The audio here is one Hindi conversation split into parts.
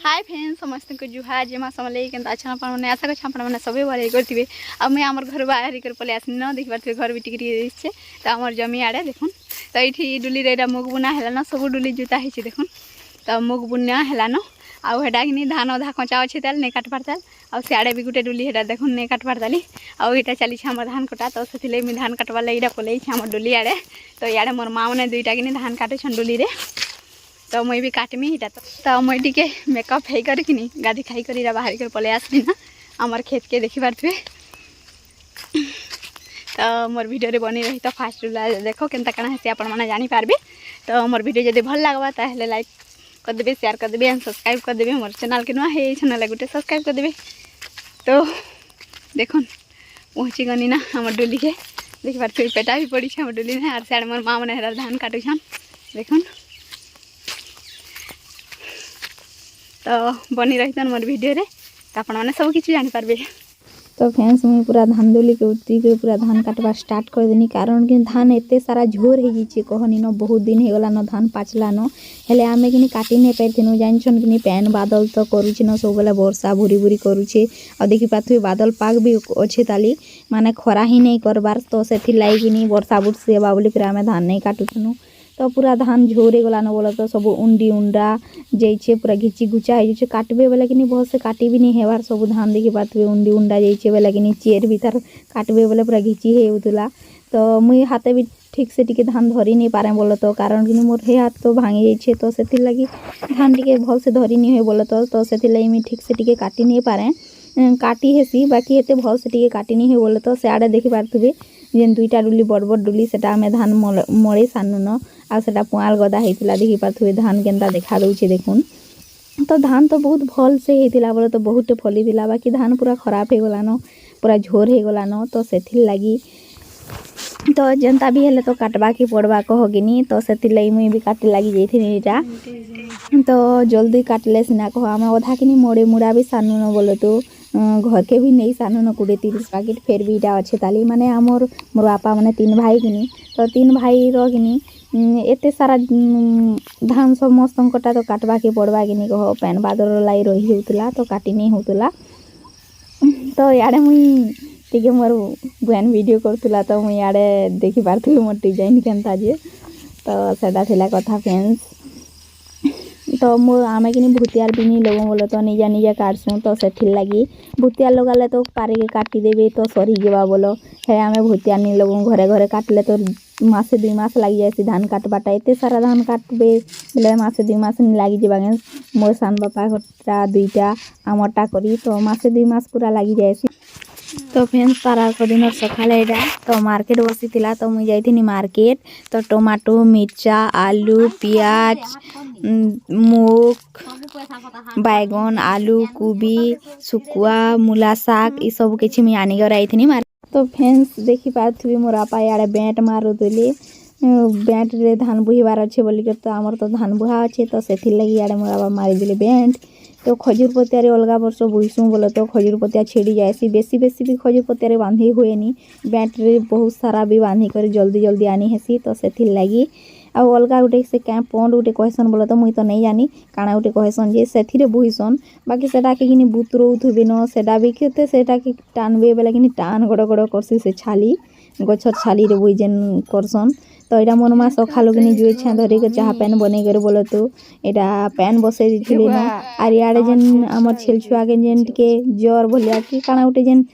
हाय फ्रेंड्स समस्त को जुहार जेमा समले के अच्छा आपने आशा कर आपने सब भले करते आ मुझे आम घर बाहर कर पलि आसनी न देखी पारे घर भी टिके तो आम जमी आड़े देखुन तो ये डुली रे मुग बुना है ना सब डुली जुता है देखुन तो मुग बुना है न आटा कि धान अधा कचा अच्छे ताल नहीं काट पारताल आ सियाड़े भी गोटे डुली है देखुन नहीं काट पारताली आटा चली आम धान कटा तो से मुझे धान काटवा लगे पलि आम डुली आड़े तो इे मोर माँ मैंने दुईटा कि धान काटुन डुली रे तो मुई भी काटमी इटा तो मुई टे मेकअप है करनी गाधी खाई कर बाहर कर पलि आसली ना आमर खेत के देखी पारे तो मोर वीडियो बनी रही तो फास्ट देख केनता कण है आपण मैंने जानीपारे तो मोर वीडियो जब भल लगवा ताहले लाइक करदे शेयर करदे एंड सब्सक्राइब करदे मोर चैनल के नुआ है चैनल गोटे सब्सक्राइब करदे तो देखुन पहुँची गनी ना आम डुली के देखी पारे पेटा भी पड़ी आम डुली ने आर सियाड़े मोर माँ मैंने धान काटुछन देखुन तो बनी रही मोर वीडियो रे तो आपण मैंने सब किसी जानीपारे। तो फ्रेंड्स मुझे पूरा धान डुली के उतरी के पूरा धान काटवा स्टार्ट कर देनी कारण कि धान एते सारा झोर हो जाइए कहनी न बहुत दिन हो गलान धान पाचला न हेले आमे कि काटी नहीं पारिथिनु जानछन कि पैन बादल तो करूछि न सब बेला वर्षा भूरी भूरी करूछि आ देखि पाथु बादल पाग भी अच्छे ताली माने खरा ही नहीं करबार तो सेथि लागी कि वर्षा बुर्षी हेबा बोली फिर आमे धान नहीं काटुछनु तो पूरा धान झोरे गलान बोला तो सब उंडी उंडा जाइए पूरा घिची घुचा हो काटबे बेले कि बहुत से काटी भी नहीं हेबार सब धान देखी पारे उंडी उंडा जाइए बेले कि चेयर भीतर काटबे बेले पूरा घिची होता तो मुई हाथे भी ठीक से टिके धान धरी नहीं पारे बोल तो कारण कि मोर हे हाथ तो भांगी जाइए तो से लगी धान टिके भल से धरी नहीं हुए बोल तो से लगी ठीक से टिके काटी नहीं पारे काटी हेसी बाकी एते भल से टिके काटी नहीं हुए बोल तो सियाड़े देखी पारे जेन दुईटा डुली बड़ बड़ डुली से आम धान मड़े सानुन आटा पुआल गदा होता देखी पारे धान केनता देखा दूचे देखुन तो धान तो बहुत भल से होता बोले तो बहुत फली था बाकी धान पूरा खराब हो गलान पूरा झोर हो गलान तो से लगी तो जनता भी हेले तो काटवा की पड़वा कहगिनी तो से लगी मुई भी काटे लगी जाइए तो जल्दी काटले सीना कह आम अधा कि मोड़े मुड़ा भी सानुन बोले तो घर के भी नहीं सानुन 20-30 पैकेट फेर भी इटा अच्छे ताली माने आमर मोर बापा मैंने 3 भाई किनी तो 3 भाई किनी एते सारा धान समस्त कटा तो काटवा के पड़वा कि कह पैन बादर लाई रही होता तो काटी नहीं होता तो इे मुई टे मोर बहन वीडियो करूला तो मुई इे देखी पार्थी मोर डिजाइन केनता जे तो सेटा थिला कथा फ्रेंड्स तो मो आमे कि भूतियार भी नहीं लगो बोले तो निजा निजा काटसूँ तो से लगी भूतियार लगाले तो पारे के काटी देवे तो सरी जावा बोलो है आमे भूतियार नहीं लगो घरे घरे काटले तो मासे 2 मास लगी जाए धान काटबाटा एते सारा धान काटबे बोले मासे 2 मास नहीं लगी जावा मोर सान बापा घटा 2टा आमटा करी तो मासे 2 मास पूरा लगी जाए तो फ्रेंड्स तारा को दिन सकाले एटा तो मार्केट बसी थिला तो मुझे जाइथिनी मार्केट तो टमाटो मिर्चा आलू पियाज मुग बैगन आलू कोबी सुकुआ मूला साग ये सब किछि मी आनी कर आइथिनी मार्केट तो फ्रेंड्स देखी पाथुबी मोर आपा याडे बेंट मारुतले बेंट रे धान बुहिबार अच्छे बोलिक तो आमर तो धान बुहा अच्छे तो से लगी याडे मोर आपा मारी दिले बेंट तो खजूर पतियारे अलग वर्ष बुईसूँ बोले तो खजूर पतिया छेड़ी जाएसी बेसी बेसी भी खजूर पतियारे बांधी हुएनी बेंट रे बहुत सारा भी बांधी कर जल्दी जल्दी आनी हेसी तो से लगी आ अलग गोटे से क्या पंड गोटे कहसन बोले तो मुई तो नहीं जानी काଣା गोटे कहसन जे से बुईसन बाकी सेटा के कि बुतरौथुबे न सेटा भी खेते सेटा के टानबे बेले कि टान गड़ गड़ करसी से छाली गछर छाली रे बुई जेन करसन तो यहाँ मोर माँ सकालू कि जुए छा धरिक चाह पैन बन कर बोले तो यहाँ पैन बसई दी ना आर इे जेन आम छेल छुआ के जेन टे जर भलिया कि काଣା गोटे जेन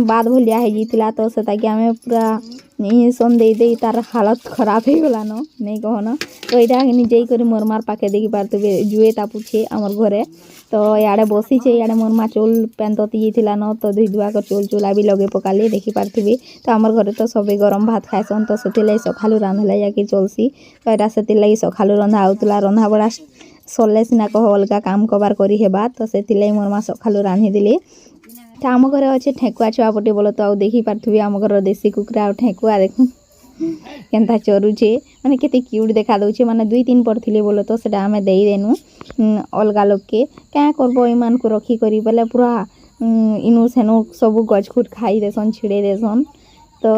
बाद भलिया हो तो से आम पूरा इंजेक्शन दे दे तार हालत खराब हो गलान नहीं कहन तो यहाँ जाकर मोर मार पाखे देखी पारे जुए तापुछे आमर घरे तो इे बसीचे इे मोर माँ चोल पैन तती जाइला न तो धुई धुआ कर चोल चूला भी लगे पकाली देखी पारे तो आमर घरे तो सबे गरम भात खाएसन तो से सकालू रांधला जाकि चलसी तो यहाँ से लगी सकालू रंधा आउला रंधा बड़ा सरले सीना कह अलग काम कबार करी हेबा तो से मोर माँ सकालू रांधि देले तो आम घरे अच्छे ठेकुआ छुआ पटे बोलो तो आउ देखी पारे आम घर देसी कुकुरा ठेकुआ देखूँ केनता चरुचे माने केते क्यूट देखा दउचे माने 2-3 पड़थिले बोलो तो सेटा हमें देई देनु अलगा लोग के क्या करबो ईमान को रखी करी बोले पूरा इनु सेनु सब गजखुट खाई देसन छिड़े देसन तो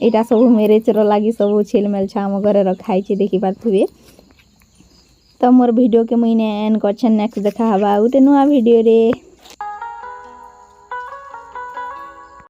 एटा सब मेरेज रो लागी सब छेल मेल छा आम घरे रखाई छे देखी पाथुबे तो मोर वीडियो के मुझे एंड कर नेक्स्ट देखा हवा गोटे नुआ वीडियो रे।